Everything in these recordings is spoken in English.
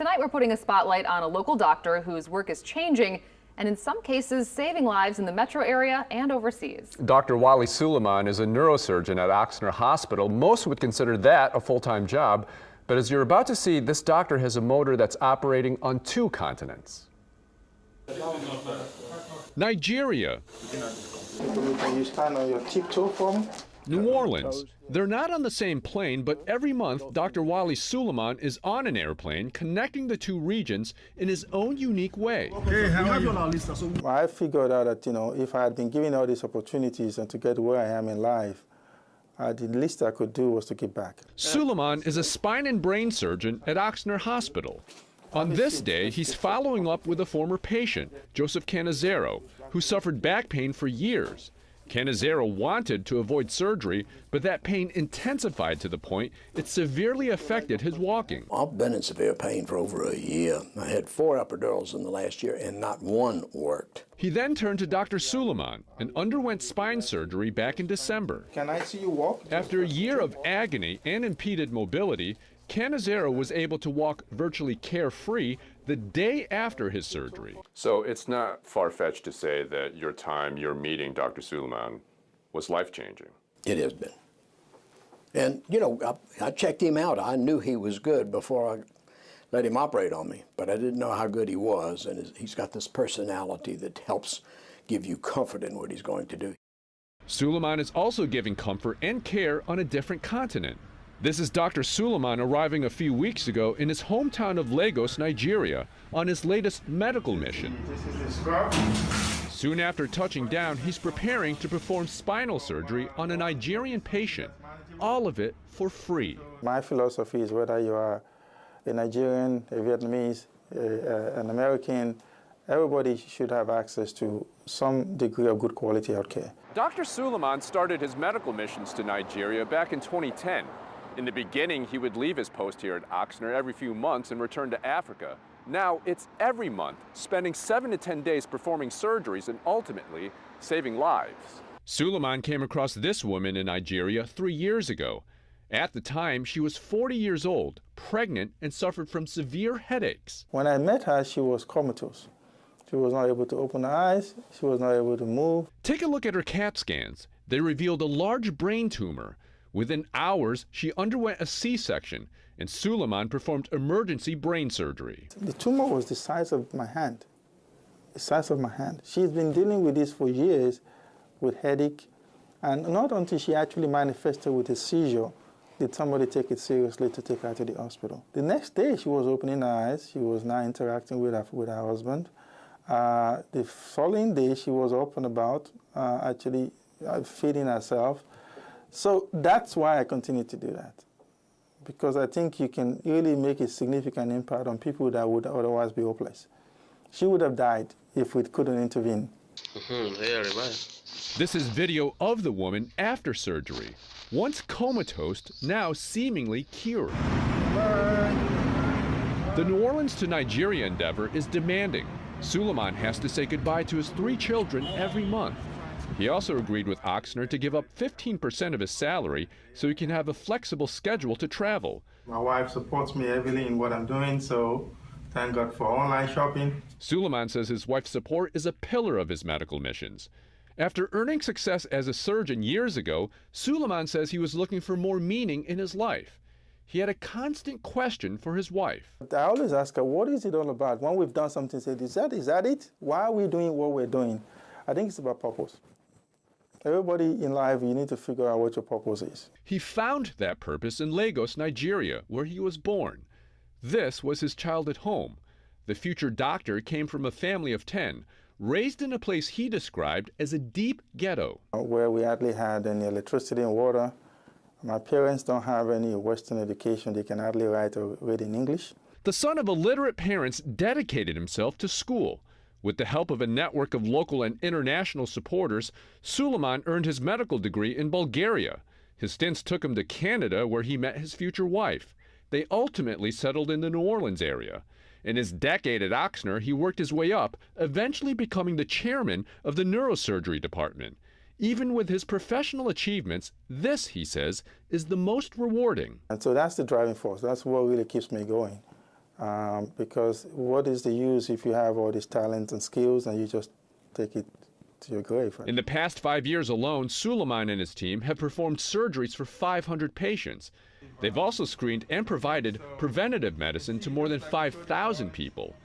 Tonight we're putting a spotlight on a local doctor whose work is changing and in some cases saving lives in the metro area and overseas. Dr. Wally Suleiman is a neurosurgeon at Oxnard Hospital. Most would consider that a full-time job, but as you're about to see, this doctor has a motor that's operating on 2 continents. Nigeria, Can you stand on your tiptoe for me? New Orleans. They're not on the same plane, but every month Dr. Wally Suleiman is on an airplane connecting the 2 regions in his own unique way. I figured out that, if I had been given all these opportunities and to get where I am in life, the least I could do was to give back. Suleiman is a spine and brain surgeon at Oxnard Hospital. On this day, he's following up with a former patient, Joseph Canizero, who suffered back pain for years. Canizero wanted to avoid surgery, but that pain intensified to the point it severely affected his walking. I've been in severe pain for over a year. I had 4 epidurals in the last year, and not one worked. He then turned to Dr. Suleiman and underwent spine surgery back in December. Can I see you walk? After a year of agony and impeded mobility, Canizero was able to walk virtually carefree the day after his surgery. So it's not far-fetched to say that your meeting Dr. Suleiman was life-changing. It has been. And, I checked him out. I knew he was good before I let him operate on me, but I didn't know how good he was, and he's got this personality that helps give you comfort in what he's going to do. Suleiman is also giving comfort and care on a different continent. This is Dr. Suleiman arriving a few weeks ago in his hometown of Lagos, Nigeria, on his latest medical mission. Soon after touching down, he's preparing to perform spinal surgery on a Nigerian patient, all of it for free. My philosophy is whether you are a Nigerian, a Vietnamese, an American, everybody should have access to some degree of good quality healthcare. Dr. Suleiman started his medical missions to Nigeria back in 2010. In the beginning, he would leave his post here at Oxnard every few months and return to Africa. Now it's every month, spending 7 to 10 days performing surgeries and ultimately saving lives. Suleiman came across this woman in Nigeria 3 years ago. At the time, she was 40 years old, pregnant, and suffered from severe headaches. When I met her, she was comatose. She was not able to open her eyes. She was not able to move. Take a look at her CAT scans. They revealed a large brain tumor. Within hours, she underwent a C-section, and Suleiman performed emergency brain surgery. The tumor was the size of my hand, the size of my hand. She's been dealing with this for years with headache, and not until she actually manifested with a seizure did somebody take it seriously to take her to the hospital. The next day, she was opening her eyes. She was now interacting with her husband. The following day, she was up and about, actually feeding herself. So that's why I continue to do that, because I think you can really make a significant impact on people that would otherwise be hopeless. She would have died if we couldn't intervene. This is video of the woman after surgery. Once comatose, now seemingly cured. The New Orleans to Nigeria endeavor is demanding. Suleiman has to say goodbye to his 3 children every month. He also agreed with Oxnard to give up 15% of his salary so he can have a flexible schedule to travel. My wife supports me heavily in what I'm doing, so thank God for online shopping. Suleiman says his wife's support is a pillar of his medical missions. After earning success as a surgeon years ago, Suleiman says he was looking for more meaning in his life. He had a constant question for his wife. I always ask her, what is it all about? When we've done something, say, is that it? Why are we doing what we're doing? I think it's about purpose. Everybody in life, you need to figure out what your purpose is. He found that purpose in Lagos, Nigeria, where he was born. This was his childhood home. The future doctor came from a family of 10, raised in a place he described as a deep ghetto. Where we hardly had any electricity and water. My parents don't have any Western education. They can hardly write or read in English. The son of illiterate parents dedicated himself to school. With the help of a network of local and international supporters, Suleiman earned his medical degree in Bulgaria. His stints took him to Canada, where he met his future wife. They ultimately settled in the New Orleans area. In his decade at Oxnard, he worked his way up, eventually becoming the chairman of the neurosurgery department. Even with his professional achievements, this, he says, is the most rewarding. And so that's the driving force. That's what really keeps me going. Because what is the use if you have all these talents and skills and you just take it to your grave? Right? In the past 5 years alone, Suleiman and his team have performed surgeries for 500 patients. They've also screened and provided preventative medicine to more than 5,000 people.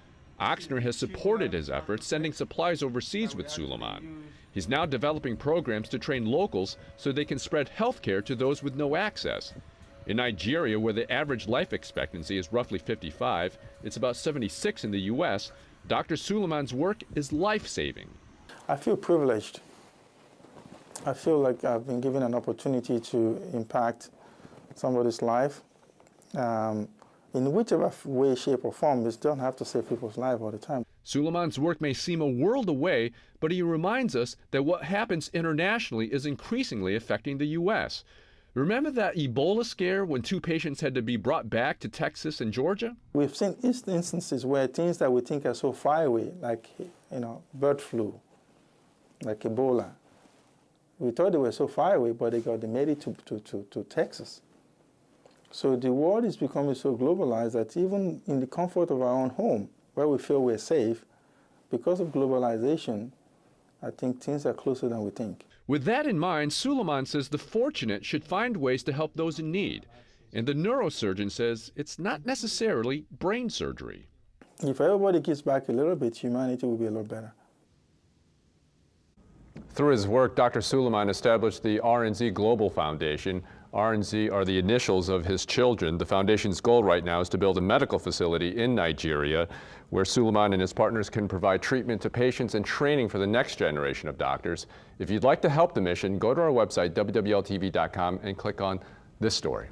Oxner has supported his efforts, sending supplies overseas with Suleiman. He's now developing programs to train locals so they can spread health care to those with no access. In Nigeria, where the average life expectancy is roughly 55, it's about 76 in the U.S., Dr. Suleiman's work is life-saving. I feel privileged. I feel like I've been given an opportunity to impact somebody's life. In whichever way, shape, or form, we don't have to save people's lives all the time. Suleiman's work may seem a world away, but he reminds us that what happens internationally is increasingly affecting the U.S. Remember that Ebola scare when 2 patients had to be brought back to Texas and Georgia? We've seen instances where things that we think are so far away, like bird flu, like Ebola, we thought they were so far away, but they made it to Texas. So the world is becoming so globalized that even in the comfort of our own home, where we feel we're safe, because of globalization, I think things are closer than we think. With that in mind, Suleiman says the fortunate should find ways to help those in need. And the neurosurgeon says it's not necessarily brain surgery. If everybody gives back a little bit, humanity will be a lot better. Through his work, Dr. Suleiman established the R&Z Global Foundation. R&Z are the initials of his children. The foundation's goal right now is to build a medical facility in Nigeria where Suleiman and his partners can provide treatment to patients and training for the next generation of doctors. If you'd like to help the mission, go to our website, wwltv.com, and click on this story.